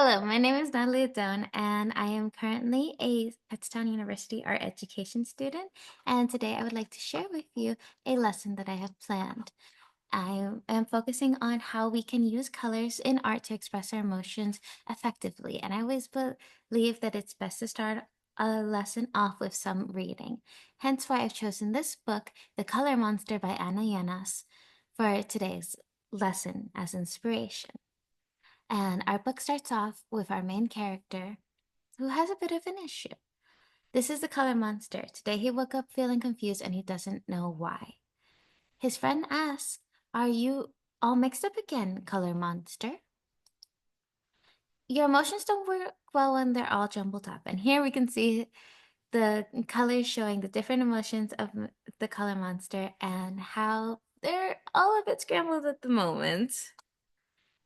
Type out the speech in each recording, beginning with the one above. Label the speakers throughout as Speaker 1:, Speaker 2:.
Speaker 1: Hello, my name is Natalie Adone, and I am currently a Kutztown University art education student. And today I would like to share with you a lesson that I have planned. I am focusing on how we can use colors in art to express our emotions effectively. And I always believe that it's best to start a lesson off with some reading. Hence why I've chosen this book, The Color Monster by Ana Llanas, for today's lesson as inspiration. And our book starts off with our main character who has a bit of an issue. This is the color monster. Today he woke up feeling confused and he doesn't know why. His friend asks, "Are you all mixed up again, color monster?" Your emotions don't work well when they're all jumbled up. And here we can see the colors showing the different emotions of the color monster and how they're all a bit scrambled at the moment.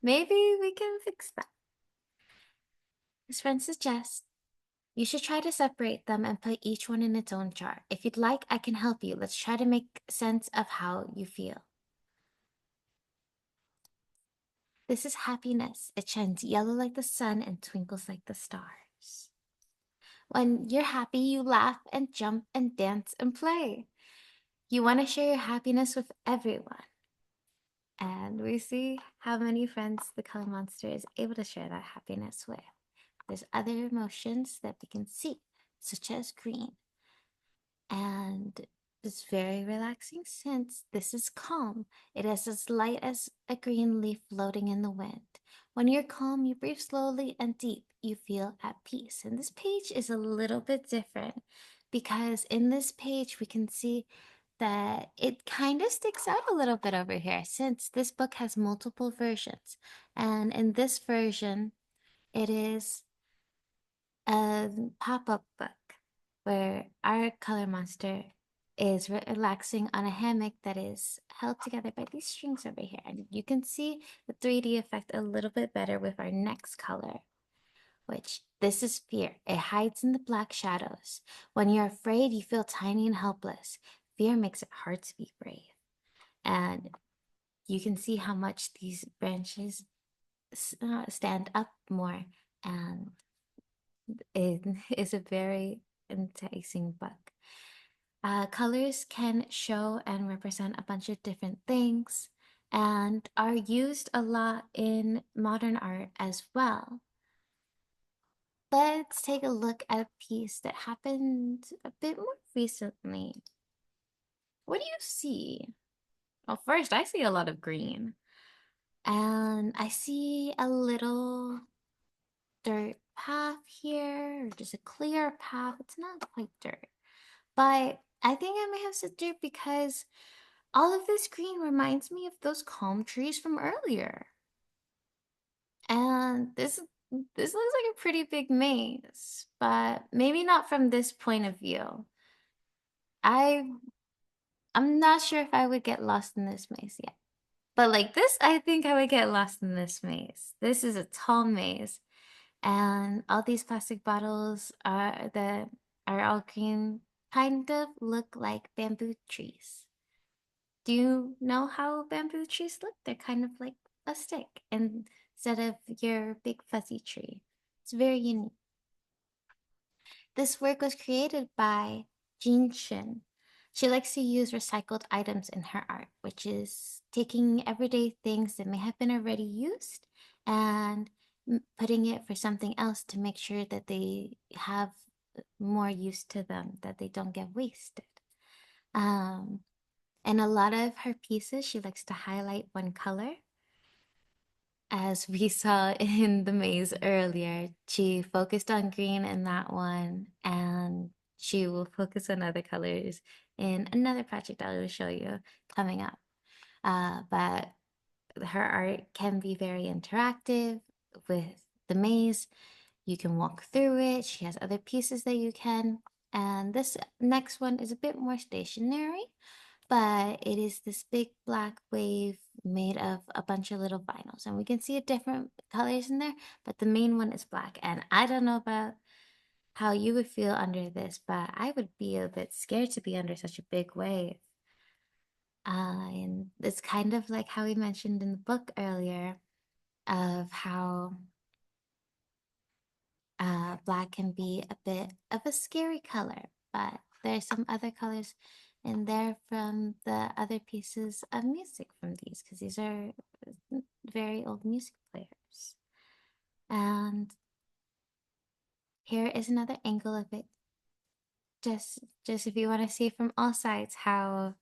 Speaker 1: Maybe we can fix that. His friend suggests you should try to separate them and put each one in its own chart. If you'd like, I can help you. Let's try to make sense of how you feel. This is happiness. It shines yellow like the sun and twinkles like the stars. When you're happy, you laugh and jump and dance and play. You want to share your happiness with everyone. And we see how many friends the color monster is able to share that happiness with. There's other emotions that we can see, such as green. And it's very relaxing since this is calm. It is as light as a green leaf floating in the wind. When you're calm, you breathe slowly and deep. You feel at peace. And this page is a little bit different because in this page we can see that it kind of sticks out a little bit over here since this book has multiple versions. And in this version, it is a pop-up book where our color monster is relaxing on a hammock that is held together by these strings over here. And you can see the 3D effect a little bit better with our next color, which this is fear. It hides in the black shadows. When you're afraid, you feel tiny and helpless. Fear makes it hard to be brave. And you can see how much these branches stand up more, and it is a very enticing book. Colors can show and represent a bunch of different things and are used a lot in modern art as well. Let's take a look at a piece that happened a bit more recently. What do you see? Well, first, I see a lot of green, and I see a little dirt path here, or just a clear path. It's not quite dirt. But I think I may have said dirt because all of this green reminds me of those calm trees from earlier. And this looks like a pretty big maze, but maybe not from this point of view. I I'm not sure if I would get lost in this maze yet. But like this, I think I would get lost in this maze. This is a tall maze, and all these plastic bottles are all green, kind of look like bamboo trees. Do you know how bamboo trees look? They're kind of like a stick instead of your big fuzzy tree. It's very unique. This work was created by Jean Shin. She likes to use recycled items in her art, which is taking everyday things that may have been already used and putting it for something else to make sure that they have more use to them, that they don't get wasted. Um, and a lot of her pieces, she likes to highlight one color. As we saw in the maze earlier, she focused on green in that one, and she will focus on other colors in another project I will show you coming up. But her art can be very interactive with the maze. You can walk through it. She has other pieces that you can. And this next one is a bit more stationary, but it is this big black wave made of a bunch of little vinyls. And we can see different colors in there, but the main one is black. And I don't know about how you would feel under this, but I would be a bit scared to be under such a big wave. And it's kind of like how we mentioned in the book earlier of how Black can be a bit of a scary color, but there's some other colors in there from the other pieces of music from these, because these are very old music players. And here is another angle of it. Just if you want to see from all sides how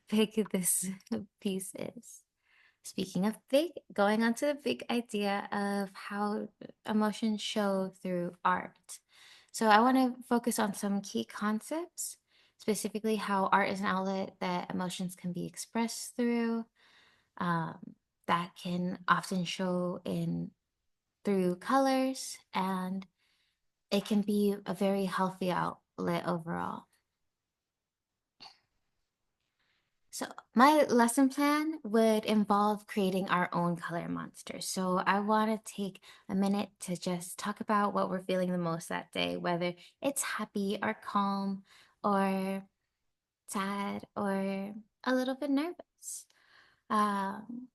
Speaker 1: big this piece is. Speaking of big, going on to the big idea of how emotions show through art. So I want to focus on some key concepts, specifically how art is an outlet that emotions can be expressed through, um, that can often show in through colors, and it can be a very healthy outlet overall. So my lesson plan would involve creating our own color monster. So I want to take a minute to just talk about what we're feeling the most that day, whether it's happy or calm or sad or a little bit nervous. Um,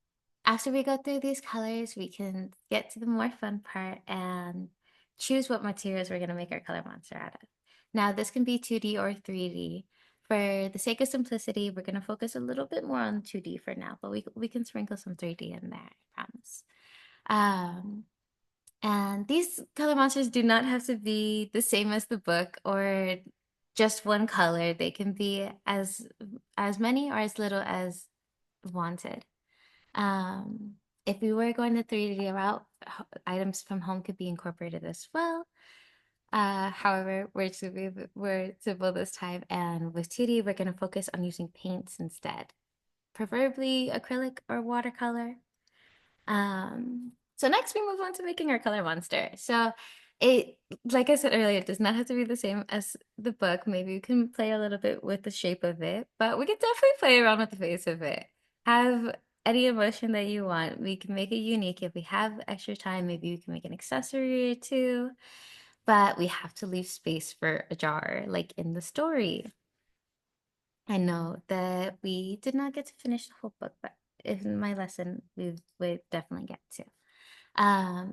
Speaker 1: After we go through these colors, we can get to the more fun part and choose what materials we're going to make our color monster out of. Now, this can be 2D or 3D. For the sake of simplicity, we're going to focus a little bit more on 2D for now, but we can sprinkle some 3D in there, I promise. And these color monsters do not have to be the same as the book or just one color. They can be as many or as little as wanted. Um, if we were going the 3D route, items from home could be incorporated as well. However, we're simple this time, and with 2D, we're going to focus on using paints instead, preferably acrylic or watercolor. So next we move on to making our color monster. So it, like I said earlier, it does not have to be the same as the book. Maybe we can play a little bit with the shape of it, but we could definitely play around with the face of it. Have any emotion that you want. We can make it unique. If we have extra time, maybe we can make an accessory or two, but we have to leave space for a jar, like in the story. I know that we did not get to finish the whole book, but in my lesson, we would definitely get to.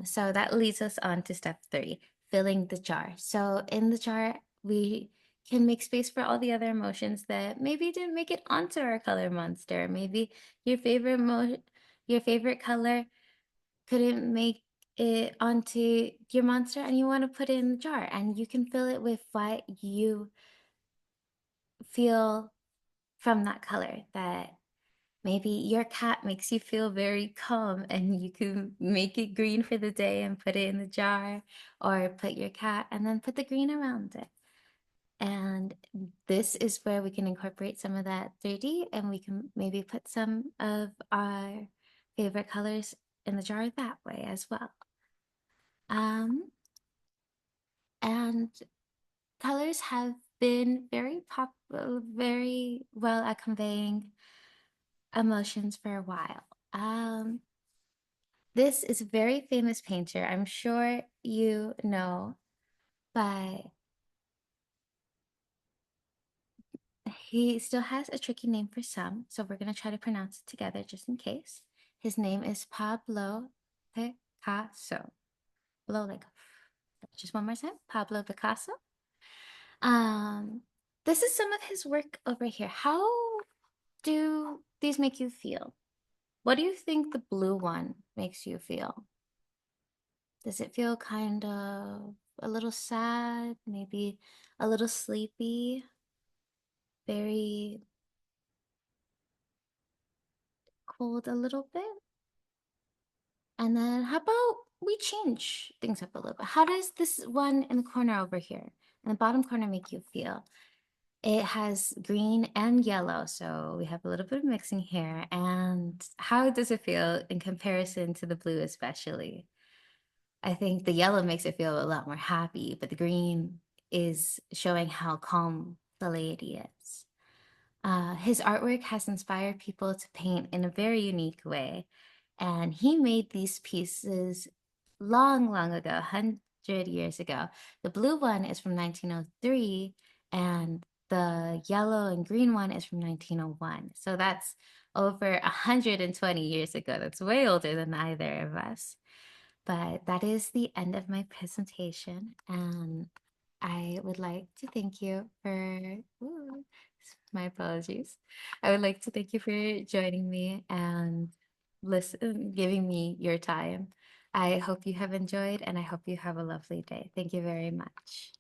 Speaker 1: So that leads us on to step 3, filling the jar. So in the jar, we can make space for all the other emotions that maybe didn't make it onto our color monster. Maybe your your favorite color couldn't make it onto your monster and you want to put it in the jar, and you can fill it with what you feel from that color. That maybe your cat makes you feel very calm and you can make it green for the day and put it in the jar, or put your cat and then put the green around it. And this is where we can incorporate some of that 3D, and we can maybe put some of our favorite colors in the jar that way as well. Um, and colors have been very well at conveying emotions for a while. This is a very famous painter. I'm sure you know, but he still has a tricky name for some, so we're going to try to pronounce it together just in case. His name is Pablo Picasso. Blow like just one more time. Pablo Picasso. Um, this is some of his work over here. How do these make you feel? What do you think the blue one makes you feel? Does it feel kind of a little sad, maybe a little sleepy, very cold a little bit? And then how about we change things up a little bit? How does this one in the corner over here, in the bottom corner, make you feel? It has green and yellow, so we have a little bit of mixing here. And how does it feel in comparison to the blue, especially? I think the yellow makes it feel a lot more happy, but the green is showing how calm the lady is. His artwork has inspired people to paint in a very unique way, and he made these pieces long ago, 100 years ago. The blue one is from 1903, and the yellow and green one is from 1901. So that's over 120 years ago. That's way older than either of us. But that is the end of my presentation, and I would like to thank you for, ooh, my apologies. I would like to thank you for joining me and giving me your time. I hope you have enjoyed, and I hope you have a lovely day. Thank you very much.